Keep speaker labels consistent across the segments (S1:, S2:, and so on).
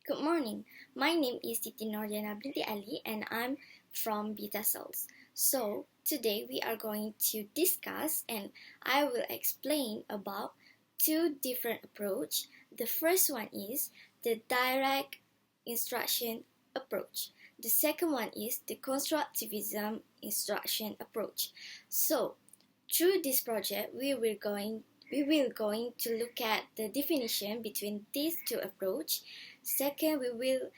S1: Good morning. My name is Titi Nordiana binti Ali and I'm from Beta Cells. So today we are going to discuss and I will explain about two different approach. The first one is the direct instruction approach. The second one is the constructivism instruction approach. So through this project we will going to look at the definition between these two approach. Second, we will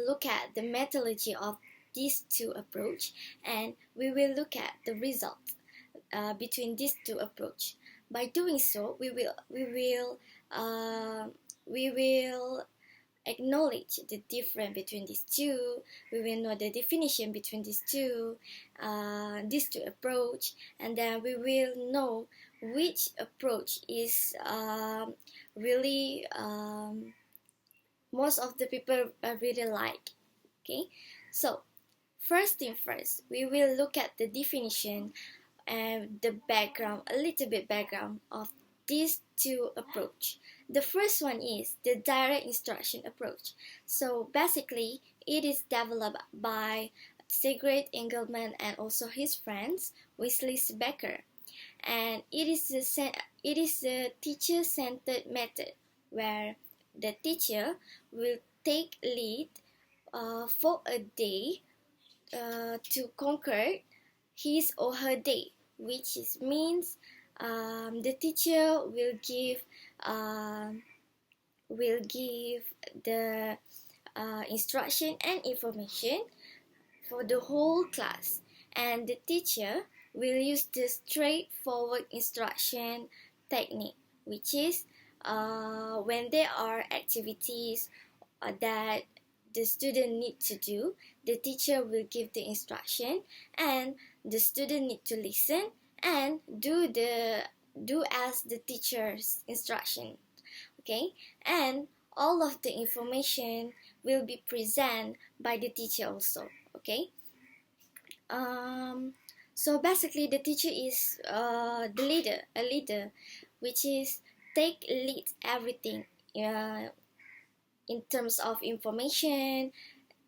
S1: look at the methodology of these two approach, and we will look at the results between these two approach. By doing so, we will acknowledge the difference between these two. We will know the definition between these two approach, and then we will know which approach is really most of the people really like. Okay, so first thing first, we will look at the definition and the background, a little bit background of these two approach. The first one is the direct instruction approach. So basically, it is developed by Sigrid Engelmann and also his friends, Wesley Becker, and it is a teacher-centered method where the teacher will take lead for a day to conquer his or her day, which means the teacher will give the instruction and information for the whole class, and the teacher will use the straightforward instruction technique, which is when there are activities that the student need to do, the teacher will give the instruction and the student need to listen and do as the teacher's instruction. Okay, and all of the information will be presented by the teacher also. Okay, so basically the teacher is a leader, which is take lead everything in terms of information.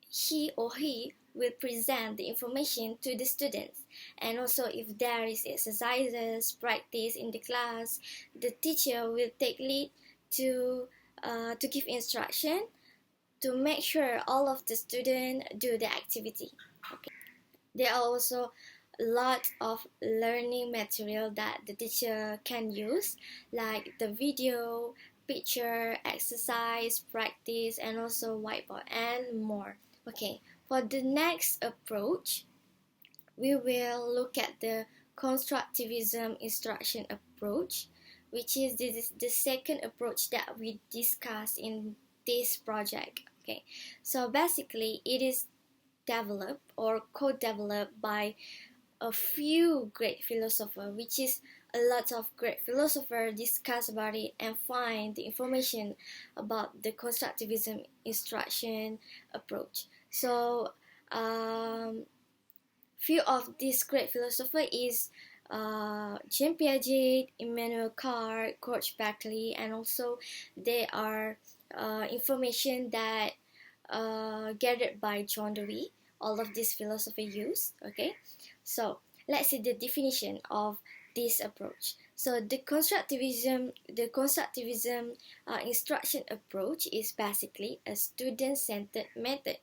S1: He or he will present the information to the students, and also if there is exercises practice in the class, the teacher will take lead to give instruction to make sure all of the students do the activity. Okay. There are also a lot of learning material that the teacher can use, like the video, picture, exercise, practice, and also whiteboard and more. Okay, for the next approach, we will look at the constructivism instruction approach, which is the second approach that we discussed in this project. Okay, so basically it is developed or co-developed by a few great philosophers, which is a lot of great philosophers discuss about it and find the information about the constructivism instruction approach. So few of these great philosophers is Jean Piaget, Immanuel Kant, Coach Berkeley, and also there are information that gathered by John Dewey. All of this philosophy used. Okay, so let's see the definition of this approach. So the constructivism instruction approach is basically a student-centered method,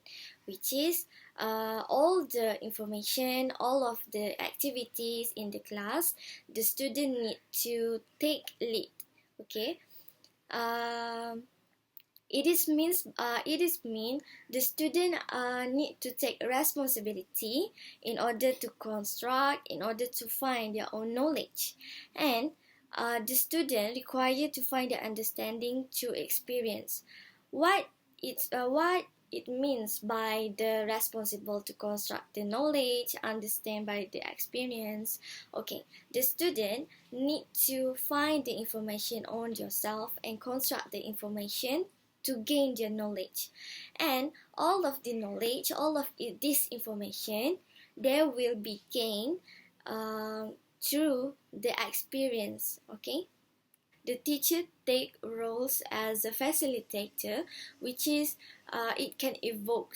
S1: which is all the information, all of the activities in the class, the student need to take lead. Okay. It is mean the student need to take responsibility in order to construct, in order to find their own knowledge, and the student required to find the understanding through experience. What it means by the responsible to construct the knowledge, understand by the experience. Okay, the student need to find the information on yourself and construct the information to gain their knowledge, and all of the knowledge, all of this information, they will be gained through the experience. Okay, the teacher take roles as a facilitator, which is it can evoke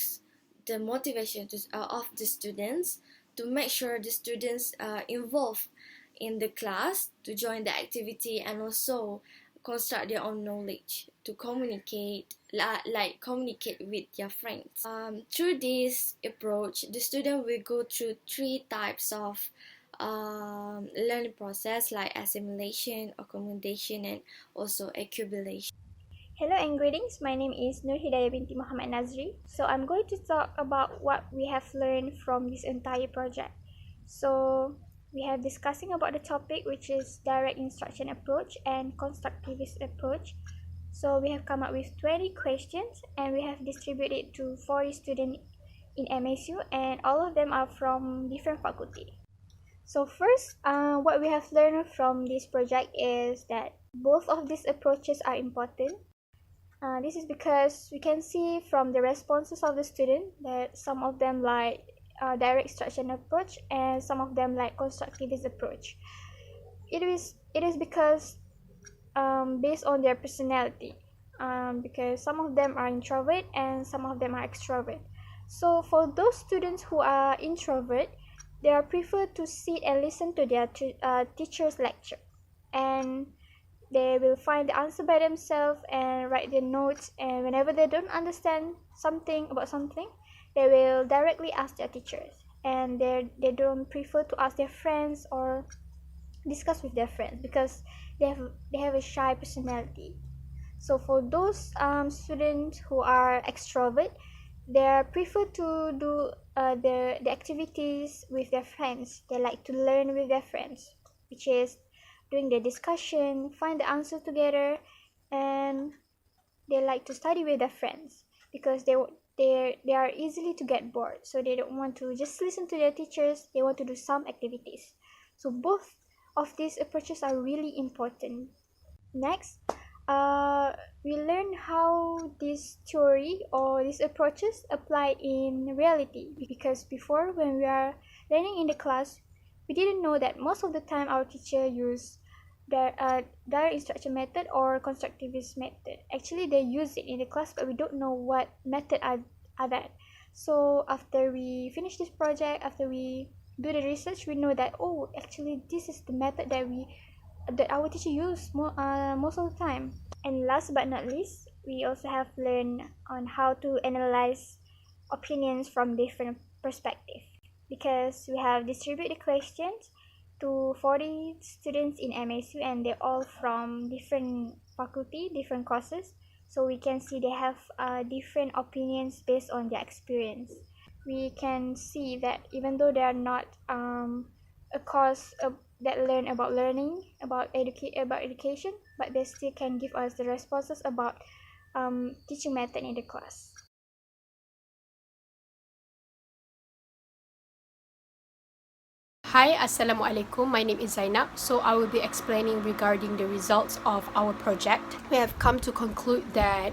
S1: the motivation of the students to make sure the students involved in the class to join the activity and also construct their own knowledge to communicate communicate with their friends. Through this approach, the student will go through 3 types of learning process like assimilation, accommodation, and also accumulation.
S2: Hello and greetings. My name is Nur Hidayah binti Muhammad Nazri. So I'm going to talk about what we have learned from this entire project. So we have discussing about the topic, which is direct instruction approach and constructivist approach. So we have come up with 20 questions and we have distributed to 40 students in MSU, and all of them are from different faculty. So first, what we have learned from this project is that both of these approaches are important. This is because we can see from the responses of the student that some of them like direct instruction approach and some of them like constructivist approach. It is because based on their personality, because some of them are introvert and some of them are extrovert. So for those students who are introvert, they are prefer to sit and listen to their teacher's lecture, and they will find the answer by themselves and write their notes, and whenever they don't understand something about something, they will directly ask their teachers, and they don't prefer to ask their friends or discuss with their friends because they have a shy personality. So for those students who are extrovert, they prefer to do the activities with their friends. They like to learn with their friends, which is doing the discussion, find the answer together, and they like to study with their friends because they are easily to get bored. So they don't want to just listen to their teachers. They want to do some activities. So both of these approaches are really important. Next, we learn how this theory or these approaches apply in reality, because before, when we are learning in the class, we didn't know that most of the time our teacher use direct instruction method or constructivist method. Actually, they use it in the class, but we don't know what method are that. So after we finish this project, after we do the research, we know that actually this is the method that our teacher use most of the time. And last but not least, we also have learned on how to analyze opinions from different perspectives, because we have distributed questions to 40 students in MSU, and they're all from different faculty, different courses. So we can see they have different opinions based on their experience. We can see that even though they are not a course that learn about learning, about education, but they still can give us the responses about teaching method in the class.
S3: Hi, Assalamualaikum. My name is Zainab. So I will be explaining regarding the results of our project. We have come to conclude that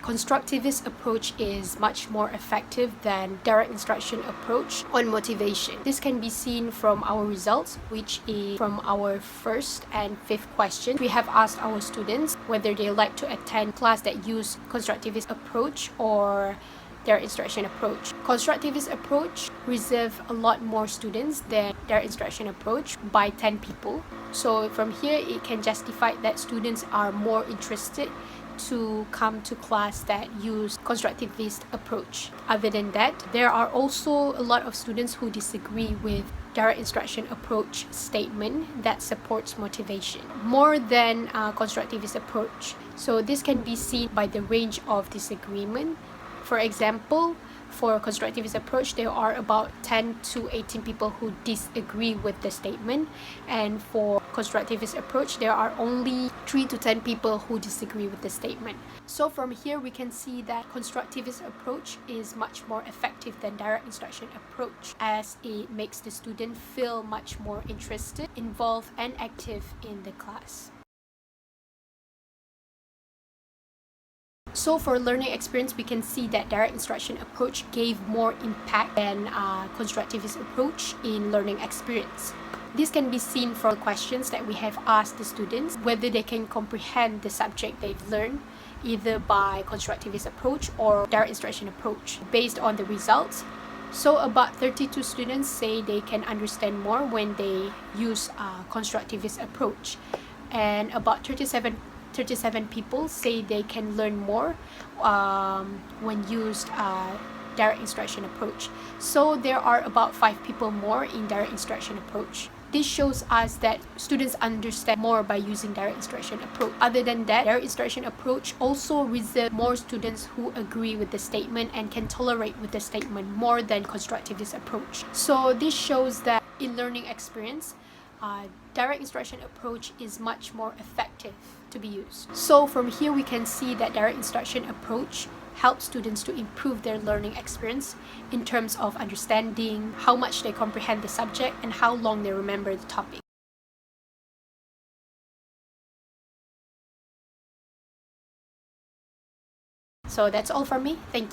S3: constructivist approach is much more effective than direct instruction approach on motivation. This can be seen from our results, which is from our first and fifth question. We have asked our students whether they like to attend class that use constructivist approach or their instruction approach. Constructivist approach reserve a lot more students than their instruction approach by 10 people. So from here, it can justify that students are more interested to come to class that use constructivist approach. Other than that, there are also a lot of students who disagree with direct instruction approach statement that supports motivation more than constructivist approach. So this can be seen by the range of disagreement. For example, for constructivist approach, there are about 10 to 18 people who disagree with the statement, and for constructivist approach, there are only 3 to 10 people who disagree with the statement. So from here, we can see that constructivist approach is much more effective than direct instruction approach, as it makes the student feel much more interested, involved, and active in the class. So for learning experience, we can see that direct instruction approach gave more impact than constructivist approach in learning experience. This can be seen from questions that we have asked the students, whether they can comprehend the subject they've learned, either by constructivist approach or direct instruction approach. Based on the results, so about 32 students say they can understand more when they use constructivist approach, and about 37 people say they can learn more when used direct instruction approach. So there are about 5 people more in direct instruction approach. This shows us that students understand more by using direct instruction approach. Other than that, direct instruction approach also reserves more students who agree with the statement and can tolerate with the statement more than constructivist approach. So this shows that in learning experience, direct instruction approach is much more effective to be used. So from here we can see that direct instruction approach helps students to improve their learning experience in terms of understanding, how much they comprehend the subject, and how long they remember the topic. So that's all from me. Thank you.